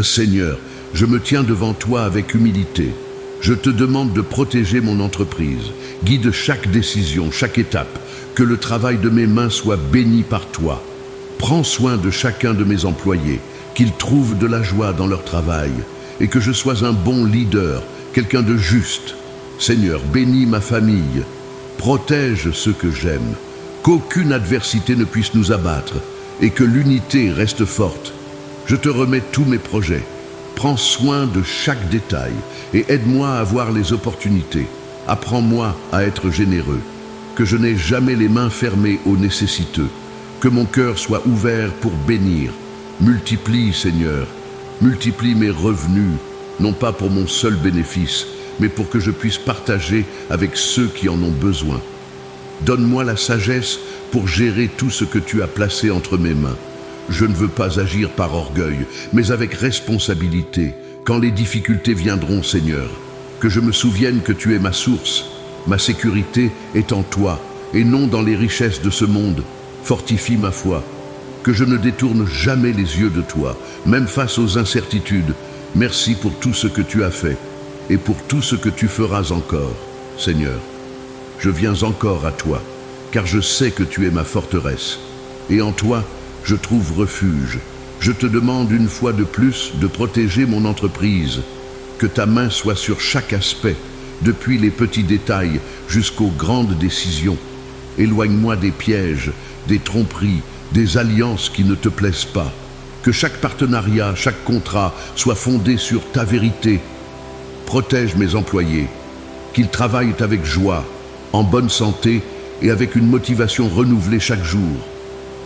Seigneur, je me tiens devant toi avec humilité. Je te demande de protéger mon entreprise. Guide chaque décision, chaque étape. Que le travail de mes mains soit béni par toi. Prends soin de chacun de mes employés, qu'ils trouvent de la joie dans leur travail, et que je sois un bon leader, quelqu'un de juste. Seigneur, bénis ma famille. Protège ceux que j'aime. Qu'aucune adversité ne puisse nous abattre, et que l'unité reste forte. Je te remets tous mes projets. Prends soin de chaque détail et aide-moi à voir les opportunités. Apprends-moi à être généreux, que je n'ai jamais les mains fermées aux nécessiteux, que mon cœur soit ouvert pour bénir. Multiplie, Seigneur, multiplie mes revenus, non pas pour mon seul bénéfice, mais pour que je puisse partager avec ceux qui en ont besoin. Donne-moi la sagesse pour gérer tout ce que tu as placé entre mes mains. Je ne veux pas agir par orgueil, mais avec responsabilité, quand les difficultés viendront, Seigneur. Que je me souvienne que tu es ma source. Ma sécurité est en toi, et non dans les richesses de ce monde. Fortifie ma foi. Que je ne détourne jamais les yeux de toi, même face aux incertitudes. Merci pour tout ce que tu as fait, et pour tout ce que tu feras encore, Seigneur. Je viens encore à toi, car je sais que tu es ma forteresse, et en toi, je trouve refuge. Je te demande une fois de plus de protéger mon entreprise, que ta main soit sur chaque aspect, depuis les petits détails jusqu'aux grandes décisions. Éloigne-moi des pièges, des tromperies, des alliances qui ne te plaisent pas. Que chaque partenariat, chaque contrat soit fondé sur ta vérité. Protège mes employés, qu'ils travaillent avec joie, en bonne santé et avec une motivation renouvelée chaque jour.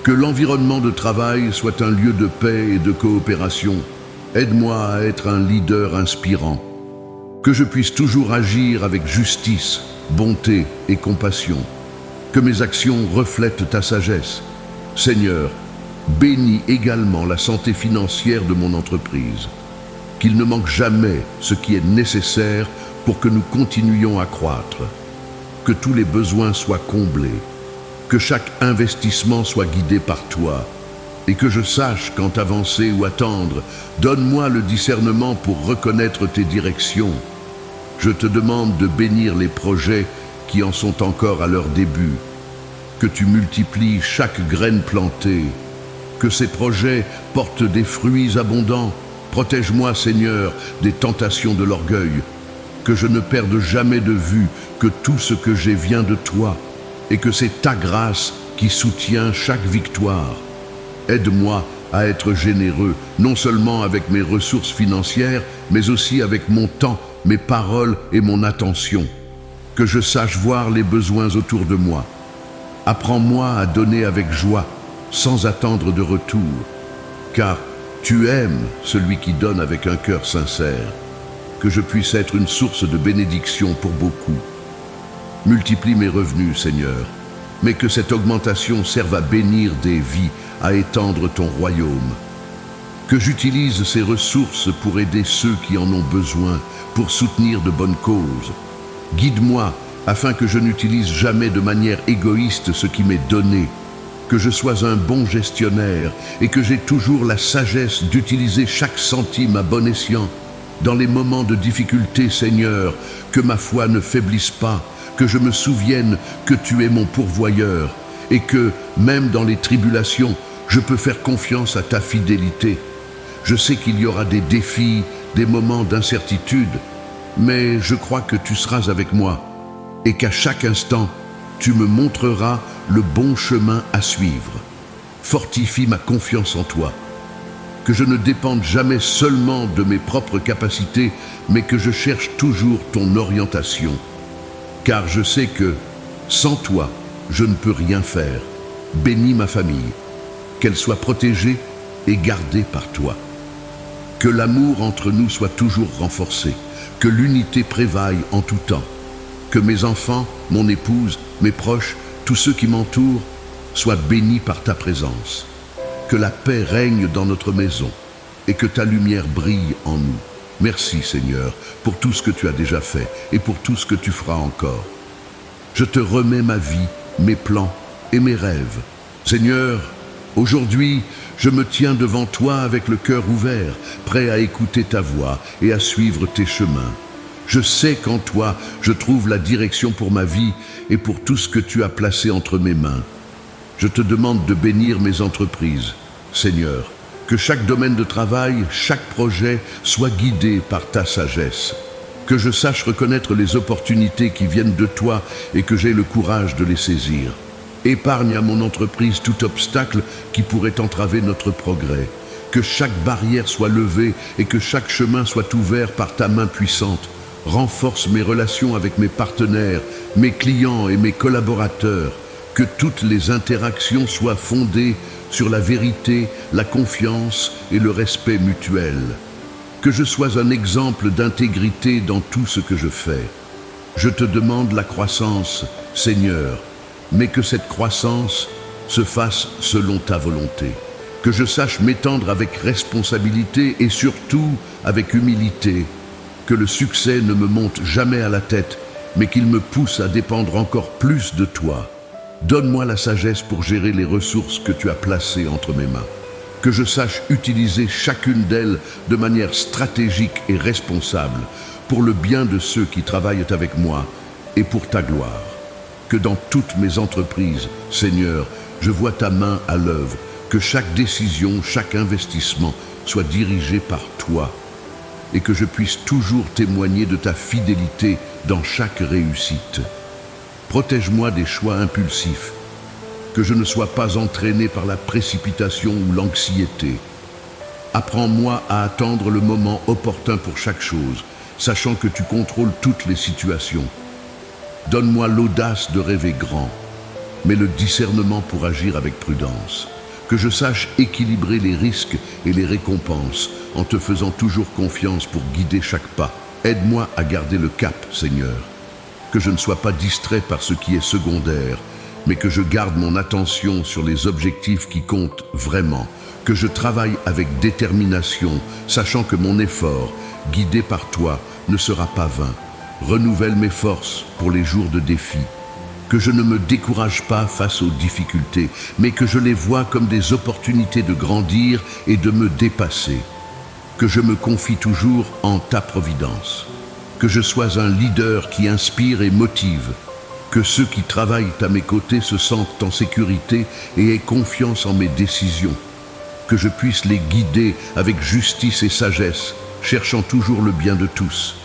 Que l'environnement de travail soit un lieu de paix et de coopération. Aide-moi à être un leader inspirant. Que je puisse toujours agir avec justice, bonté et compassion. Que mes actions reflètent ta sagesse. Seigneur, bénis également la santé financière de mon entreprise. Qu'il ne manque jamais ce qui est nécessaire pour que nous continuions à croître. Que tous les besoins soient comblés. Que chaque investissement soit guidé par toi, et que je sache quand avancer ou attendre. Donne-moi le discernement pour reconnaître tes directions. Je te demande de bénir les projets qui en sont encore à leur début. Que tu multiplies chaque graine plantée. Que ces projets portent des fruits abondants. Protège-moi, Seigneur, des tentations de l'orgueil. Que je ne perde jamais de vue que tout ce que j'ai vient de toi, et que c'est ta grâce qui soutient chaque victoire. Aide-moi à être généreux, non seulement avec mes ressources financières, mais aussi avec mon temps, mes paroles et mon attention. Que je sache voir les besoins autour de moi. Apprends-moi à donner avec joie, sans attendre de retour, car tu aimes celui qui donne avec un cœur sincère. Que je puisse être une source de bénédiction pour beaucoup. Multiplie mes revenus, Seigneur, mais que cette augmentation serve à bénir des vies, à étendre ton royaume. Que j'utilise ces ressources pour aider ceux qui en ont besoin, pour soutenir de bonnes causes. Guide-moi afin que je n'utilise jamais de manière égoïste ce qui m'est donné, que je sois un bon gestionnaire et que j'ai toujours la sagesse d'utiliser chaque centime à bon escient. Dans les moments de difficulté, Seigneur, que ma foi ne faiblisse pas, que je me souvienne que tu es mon pourvoyeur et que, même dans les tribulations, je peux faire confiance à ta fidélité. Je sais qu'il y aura des défis, des moments d'incertitude, mais je crois que tu seras avec moi et qu'à chaque instant, tu me montreras le bon chemin à suivre. Fortifie ma confiance en toi. Que je ne dépende jamais seulement de mes propres capacités, mais que je cherche toujours ton orientation. Car je sais que, sans toi, je ne peux rien faire. Bénis ma famille, qu'elle soit protégée et gardée par toi. Que l'amour entre nous soit toujours renforcé, que l'unité prévaille en tout temps. Que mes enfants, mon épouse, mes proches, tous ceux qui m'entourent, soient bénis par ta présence. Que la paix règne dans notre maison et que ta lumière brille en nous. Merci Seigneur pour tout ce que tu as déjà fait et pour tout ce que tu feras encore. Je te remets ma vie, mes plans et mes rêves. Seigneur, aujourd'hui, Je me tiens devant toi avec le cœur ouvert, prêt à écouter ta voix et à suivre tes chemins. Je sais qu'en toi, je trouve la direction pour ma vie et pour tout ce que tu as placé entre mes mains. Je te demande de bénir mes entreprises, Seigneur, que chaque domaine de travail, chaque projet soit guidé par ta sagesse. Que je sache reconnaître les opportunités qui viennent de toi et que j'aie le courage de les saisir. Épargne à mon entreprise tout obstacle qui pourrait entraver notre progrès. Que chaque barrière soit levée et que chaque chemin soit ouvert par ta main puissante. Renforce mes relations avec mes partenaires, mes clients et mes collaborateurs. Que toutes les interactions soient fondées sur la vérité, la confiance et le respect mutuel. Que je sois un exemple d'intégrité dans tout ce que je fais. Je te demande la croissance, Seigneur, mais que cette croissance se fasse selon ta volonté. Que je sache m'étendre avec responsabilité et surtout avec humilité. Que le succès ne me monte jamais à la tête, mais qu'il me pousse à dépendre encore plus de toi. Donne-moi la sagesse pour gérer les ressources que tu as placées entre mes mains. Que je sache utiliser chacune d'elles de manière stratégique et responsable pour le bien de ceux qui travaillent avec moi et pour ta gloire. Que dans toutes mes entreprises, Seigneur, je vois ta main à l'œuvre, que chaque décision, chaque investissement soit dirigé par toi et que je puisse toujours témoigner de ta fidélité dans chaque réussite. Protège-moi des choix impulsifs, que je ne sois pas entraîné par la précipitation ou l'anxiété. Apprends-moi à attendre le moment opportun pour chaque chose, sachant que tu contrôles toutes les situations. Donne-moi l'audace de rêver grand, mais le discernement pour agir avec prudence. Que je sache équilibrer les risques et les récompenses en te faisant toujours confiance pour guider chaque pas. Aide-moi à garder le cap, Seigneur. Que je ne sois pas distrait par ce qui est secondaire, mais que je garde mon attention sur les objectifs qui comptent vraiment. Que je travaille avec détermination, sachant que mon effort, guidé par toi, ne sera pas vain. Renouvelle mes forces pour les jours de défi. Que je ne me décourage pas face aux difficultés, mais que je les vois comme des opportunités de grandir et de me dépasser. Que je me confie toujours en ta providence. Que je sois un leader qui inspire et motive. Que ceux qui travaillent à mes côtés se sentent en sécurité et aient confiance en mes décisions. Que je puisse les guider avec justice et sagesse, cherchant toujours le bien de tous.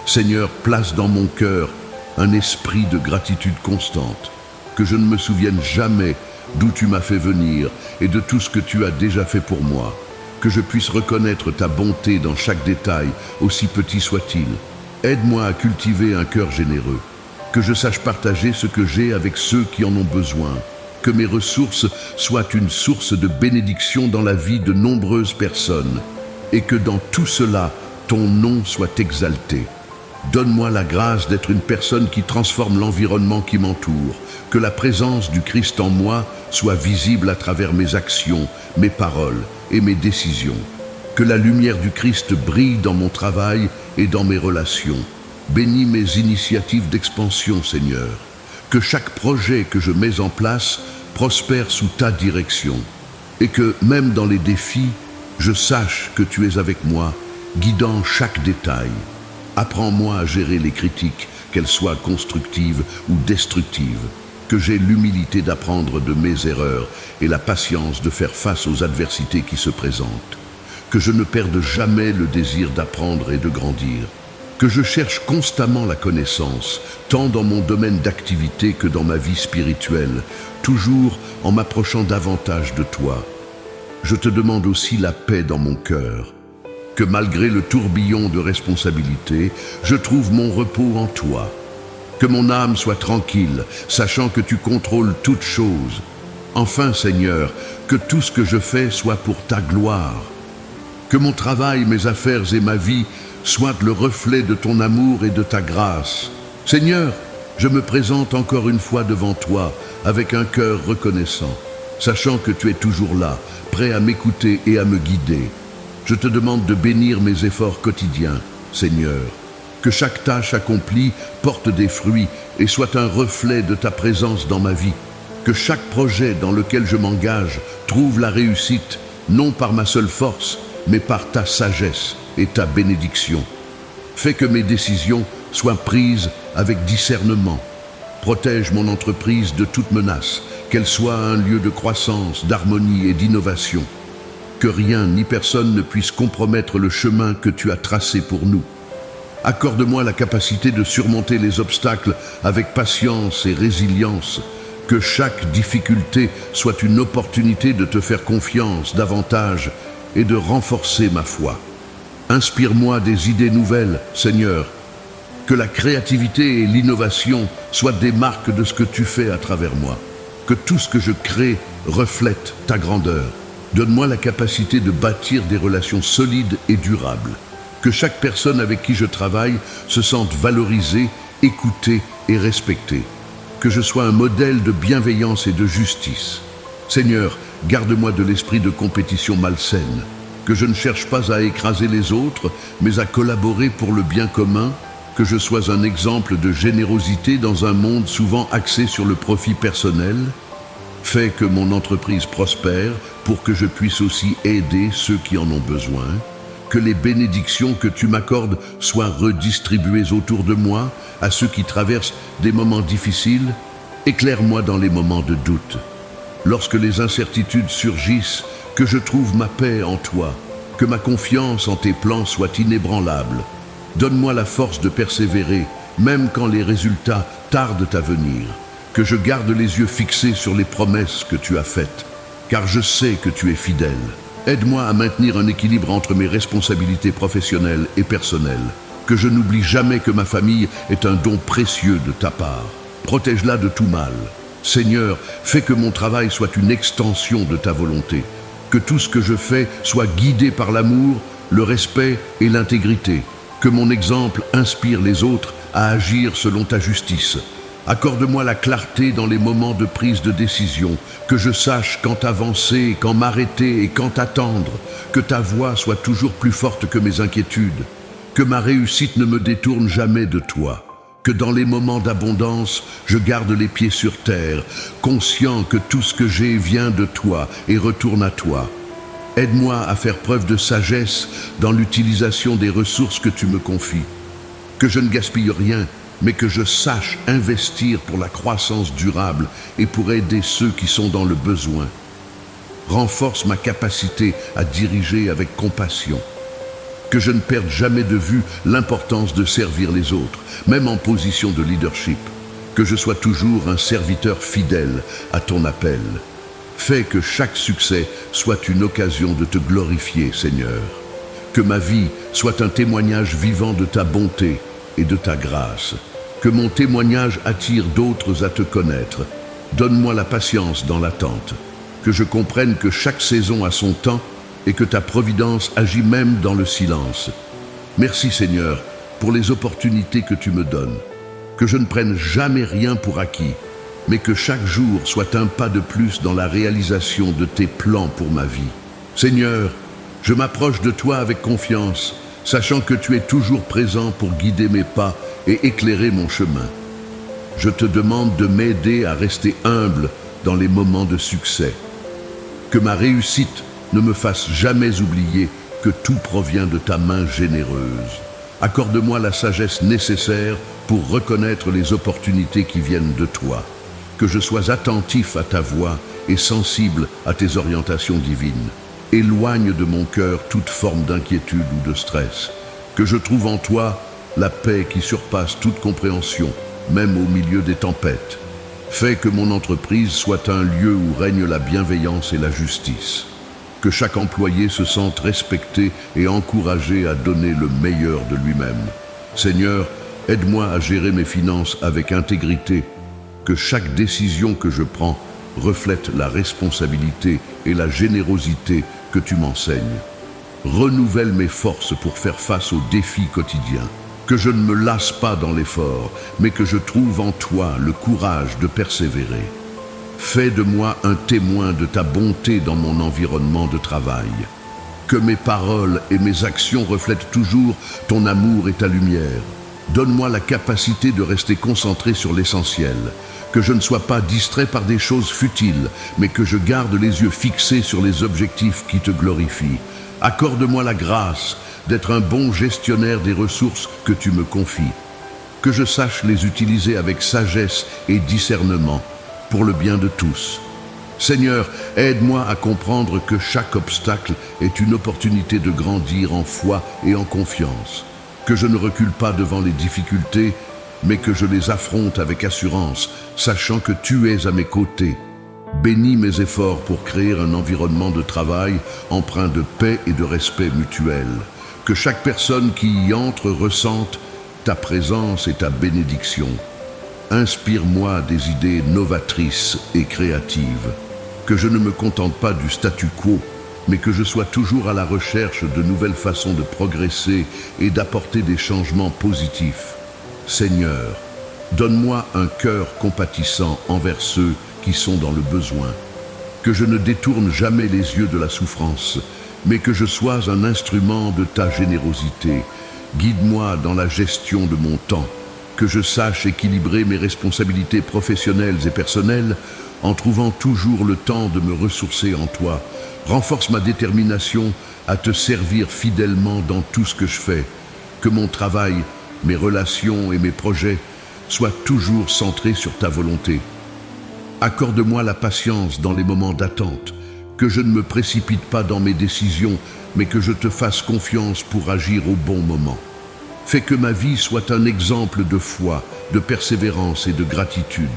Seigneur, place dans mon cœur un esprit de gratitude constante, que je ne me souvienne jamais d'où tu m'as fait venir et de tout ce que tu as déjà fait pour moi, que je puisse reconnaître ta bonté dans chaque détail, aussi petit soit-il. Aide-moi à cultiver un cœur généreux, que je sache partager ce que j'ai avec ceux qui en ont besoin, que mes ressources soient une source de bénédiction dans la vie de nombreuses personnes, et que dans tout cela, ton nom soit exalté. Donne-moi la grâce d'être une personne qui transforme l'environnement qui m'entoure, que la présence du Christ en moi soit visible à travers mes actions, mes paroles et mes décisions. Que la lumière du Christ brille dans mon travail et dans mes relations. Bénis mes initiatives d'expansion, Seigneur. Que chaque projet que je mets en place prospère sous ta direction. Et que, même dans les défis, je sache que tu es avec moi, guidant chaque détail. Apprends-moi à gérer les critiques, qu'elles soient constructives ou destructives. Que j'ai l'humilité d'apprendre de mes erreurs et la patience de faire face aux adversités qui se présentent. Que je ne perde jamais le désir d'apprendre et de grandir. Que je cherche constamment la connaissance, tant dans mon domaine d'activité que dans ma vie spirituelle, toujours en m'approchant davantage de toi. Je te demande aussi la paix dans mon cœur. Que malgré le tourbillon de responsabilités, je trouve mon repos en toi. Que mon âme soit tranquille, sachant que tu contrôles toutes choses. Enfin, Seigneur, que tout ce que je fais soit pour ta gloire. Que mon travail, mes affaires et ma vie soient le reflet de ton amour et de ta grâce. Seigneur, je me présente encore une fois devant toi avec un cœur reconnaissant, sachant que tu es toujours là, prêt à m'écouter et à me guider. Je te demande de bénir mes efforts quotidiens, Seigneur. Que chaque tâche accomplie porte des fruits et soit un reflet de ta présence dans ma vie. Que chaque projet dans lequel je m'engage trouve la réussite non par ma seule force, mais par ta sagesse et ta bénédiction. Fais que mes décisions soient prises avec discernement. Protège mon entreprise de toute menace, qu'elle soit un lieu de croissance, d'harmonie et d'innovation. Que rien ni personne ne puisse compromettre le chemin que tu as tracé pour nous. Accorde-moi la capacité de surmonter les obstacles avec patience et résilience. Que chaque difficulté soit une opportunité de te faire confiance davantage et de renforcer ma foi. Inspire-moi des idées nouvelles, Seigneur. Que la créativité et l'innovation soient des marques de ce que tu fais à travers moi. Que tout ce que je crée reflète ta grandeur. Donne-moi la capacité de bâtir des relations solides et durables. Que chaque personne avec qui je travaille se sente valorisée, écoutée et respectée. Que je sois un modèle de bienveillance et de justice. Seigneur, garde-moi de l'esprit de compétition malsaine. Que je ne cherche pas à écraser les autres, mais à collaborer pour le bien commun. Que je sois un exemple de générosité dans un monde souvent axé sur le profit personnel. Fais que mon entreprise prospère pour que je puisse aussi aider ceux qui en ont besoin. Que les bénédictions que tu m'accordes soient redistribuées autour de moi, à ceux qui traversent des moments difficiles. Éclaire-moi dans les moments de doute. Lorsque les incertitudes surgissent, que je trouve ma paix en toi, que ma confiance en tes plans soit inébranlable. Donne-moi la force de persévérer, même quand les résultats tardent à venir. Que je garde les yeux fixés sur les promesses que tu as faites, car je sais que tu es fidèle. Aide-moi à maintenir un équilibre entre mes responsabilités professionnelles et personnelles. Que je n'oublie jamais que ma famille est un don précieux de ta part. Protège-la de tout mal. Seigneur, fais que mon travail soit une extension de ta volonté. Que tout ce que je fais soit guidé par l'amour, le respect et l'intégrité. Que mon exemple inspire les autres à agir selon ta justice. Accorde-moi la clarté dans les moments de prise de décision, que je sache quand avancer, quand m'arrêter et quand attendre, que ta voix soit toujours plus forte que mes inquiétudes, que ma réussite ne me détourne jamais de toi, que dans les moments d'abondance, je garde les pieds sur terre, conscient que tout ce que j'ai vient de toi et retourne à toi. Aide-moi à faire preuve de sagesse dans l'utilisation des ressources que tu me confies, que je ne gaspille rien, mais que je sache investir pour la croissance durable et pour aider ceux qui sont dans le besoin. Renforce ma capacité à diriger avec compassion. Que je ne perde jamais de vue l'importance de servir les autres, même en position de leadership. Que je sois toujours un serviteur fidèle à ton appel. Fais que chaque succès soit une occasion de te glorifier, Seigneur. Que ma vie soit un témoignage vivant de ta bonté et de ta grâce. Que mon témoignage attire d'autres à te connaître. Donne-moi la patience dans l'attente. Que je comprenne que chaque saison a son temps et que ta providence agit même dans le silence. Merci Seigneur pour les opportunités que tu me donnes. Que je ne prenne jamais rien pour acquis, mais que chaque jour soit un pas de plus dans la réalisation de tes plans pour ma vie. Seigneur, je m'approche de toi avec confiance, sachant que tu es toujours présent pour guider mes pas et éclairer mon chemin. Je te demande de m'aider à rester humble dans les moments de succès. Que ma réussite ne me fasse jamais oublier que tout provient de ta main généreuse. Accorde-moi la sagesse nécessaire pour reconnaître les opportunités qui viennent de toi. Que je sois attentif à ta voix et sensible à tes orientations divines. Éloigne de mon cœur toute forme d'inquiétude ou de stress. Que je trouve en toi la paix qui surpasse toute compréhension, même au milieu des tempêtes. Fais que mon entreprise soit un lieu où règne la bienveillance et la justice. Que chaque employé se sente respecté et encouragé à donner le meilleur de lui-même. Seigneur, aide-moi à gérer mes finances avec intégrité. Que chaque décision que je prends reflète la responsabilité et la générosité que tu m'enseignes. Renouvelle mes forces pour faire face aux défis quotidiens. Que je ne me lasse pas dans l'effort, mais que je trouve en toi le courage de persévérer. Fais de moi un témoin de ta bonté dans mon environnement de travail. Que mes paroles et mes actions reflètent toujours ton amour et ta lumière. Donne-moi la capacité de rester concentré sur l'essentiel, que je ne sois pas distrait par des choses futiles, mais que je garde les yeux fixés sur les objectifs qui te glorifient. Accorde-moi la grâce d'être un bon gestionnaire des ressources que tu me confies, que je sache les utiliser avec sagesse et discernement pour le bien de tous. Seigneur, aide-moi à comprendre que chaque obstacle est une opportunité de grandir en foi et en confiance, que je ne recule pas devant les difficultés, mais que je les affronte avec assurance, sachant que tu es à mes côtés. Bénis mes efforts pour créer un environnement de travail empreint de paix et de respect mutuel, que chaque personne qui y entre ressente ta présence et ta bénédiction. Inspire-moi des idées novatrices et créatives, que je ne me contente pas du statu quo, mais que je sois toujours à la recherche de nouvelles façons de progresser et d'apporter des changements positifs. Seigneur, donne-moi un cœur compatissant envers ceux qui sont dans le besoin, que je ne détourne jamais les yeux de la souffrance, mais que je sois un instrument de ta générosité. Guide-moi dans la gestion de mon temps, que je sache équilibrer mes responsabilités professionnelles et personnelles en trouvant toujours le temps de me ressourcer en toi. Renforce ma détermination à te servir fidèlement dans tout ce que je fais, que mon travail, mes relations et mes projets soient toujours centrés sur ta volonté. Accorde-moi la patience dans les moments d'attente, que je ne me précipite pas dans mes décisions, mais que je te fasse confiance pour agir au bon moment. Fais que ma vie soit un exemple de foi, de persévérance et de gratitude,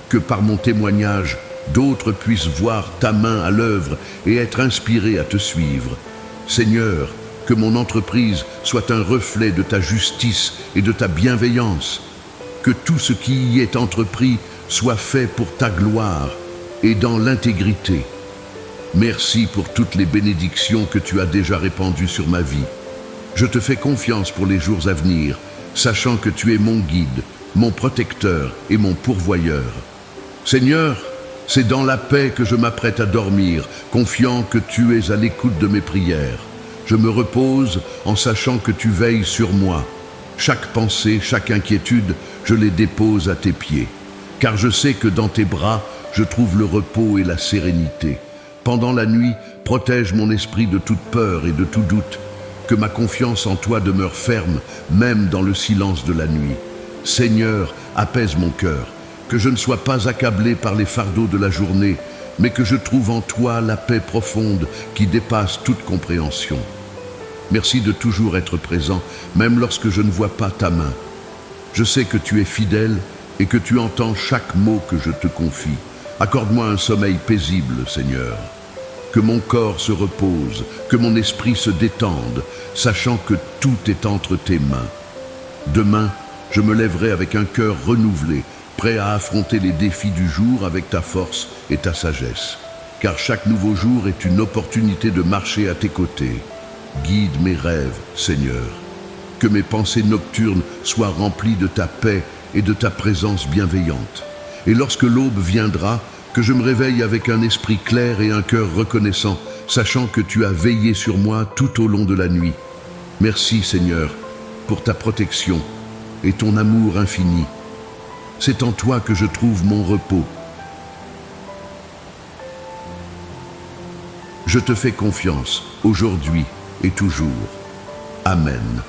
que par mon témoignage, d'autres puissent voir ta main à l'œuvre et être inspirés à te suivre. Seigneur, que mon entreprise soit un reflet de ta justice et de ta bienveillance, que tout ce qui y est entrepris soit fait pour ta gloire et dans l'intégrité. Merci pour toutes les bénédictions que tu as déjà répandues sur ma vie. Je te fais confiance pour les jours à venir, sachant que tu es mon guide, mon protecteur et mon pourvoyeur. Seigneur, c'est dans la paix que je m'apprête à dormir, confiant que tu es à l'écoute de mes prières. Je me repose en sachant que tu veilles sur moi. Chaque pensée, chaque inquiétude, je les dépose à tes pieds, car je sais que dans tes bras, je trouve le repos et la sérénité. Pendant la nuit, protège mon esprit de toute peur et de tout doute, que ma confiance en toi demeure ferme, même dans le silence de la nuit. Seigneur, apaise mon cœur, que je ne sois pas accablé par les fardeaux de la journée, mais que je trouve en toi la paix profonde qui dépasse toute compréhension. Merci de toujours être présent, même lorsque je ne vois pas ta main. Je sais que tu es fidèle et que tu entends chaque mot que je te confie. Accorde-moi un sommeil paisible, Seigneur. Que mon corps se repose, que mon esprit se détende, sachant que tout est entre tes mains. Demain, je me lèverai avec un cœur renouvelé, prêt à affronter les défis du jour avec ta force et ta sagesse. Car chaque nouveau jour est une opportunité de marcher à tes côtés. Guide mes rêves, Seigneur. Que mes pensées nocturnes soient remplies de ta paix et de ta présence bienveillante. Et lorsque l'aube viendra, que je me réveille avec un esprit clair et un cœur reconnaissant, sachant que tu as veillé sur moi tout au long de la nuit. Merci, Seigneur, pour ta protection et ton amour infini. C'est en toi que je trouve mon repos. Je te fais confiance, aujourd'hui et toujours. Amen.